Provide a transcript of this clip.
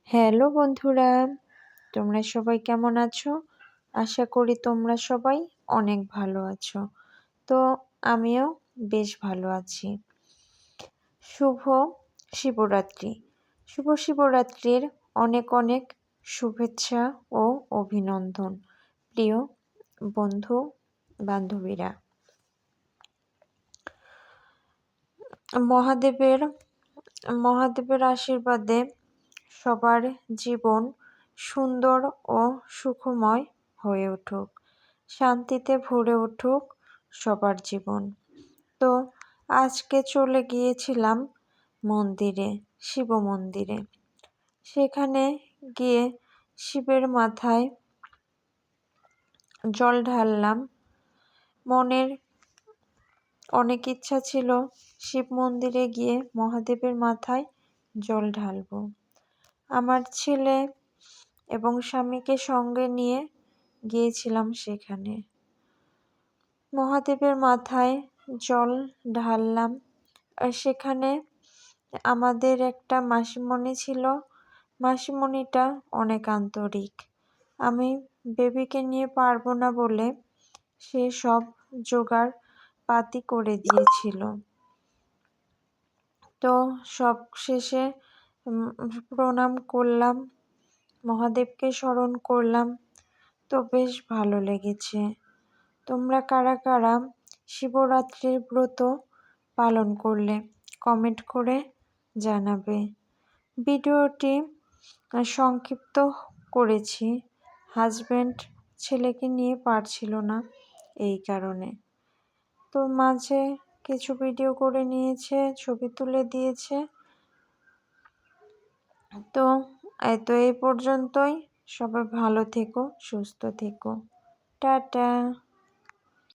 Hello বন্ধুরা, তোমরা সবাই কেমন আছো? আশা করি তোমরা সবাই অনেক ভালো আছো। তো আমিও বেশ ভালো আছি। শুভ শিবরাত্রি। শুভ শিবরাত্রির অনেক অনেক শুভেচ্ছা ও অভিনন্দন প্রিয় বন্ধু বান্ধবীরা। মহাদেবের আশীর্বাদে সবার জীবন সুন্দর ও সুখময় হয়ে উঠুক, শান্তিতে ভরে উঠুক সবার জীবন। তো আজকে চলে গিয়েছিলাম মন্দিরে, শিব মন্দিরে। সেখানে গিয়ে শিবের মাথায় জল ঢাললাম। মনের অনেক ইচ্ছা ছিল শিব মন্দিরে গিয়ে মহাদেবের মাথায় জল ঢালবো। আমার ছেলে এবং স্বামীকে সঙ্গে নিয়ে গিয়েছিলাম সেখানে। মহাদেবের মাথায় জল ঢাললাম। আর সেখানে আমাদের একটা মাসিমণি ছিল। মাসিমণিটা অনেক আন্তরিক। আমি বেবিকে নিয়ে পারবো না বলে সে সব জোগাড় পাতি করে দিয়েছিল। তো সব শেষে প্রণাম করলাম, মহাদেবকে স্মরণ করলাম। তো বেশ ভালো লেগেছে। তোমরা কারা কারা শিবরাত্রির ব্রত পালন করলে কমেন্ট করে জানাবে। ভিডিওটি সংক্ষিপ্ত করেছি, হাজব্যান্ড ছেলেকে নিয়ে পারছিল না এই কারণে। তো মাঝে কিছু ভিডিও করে নিয়েছে, ছবি তুলে দিয়েছে। তো এই পর্যন্তই। সবাই ভালো থেকো, সুস্থ থেকো। টাটা।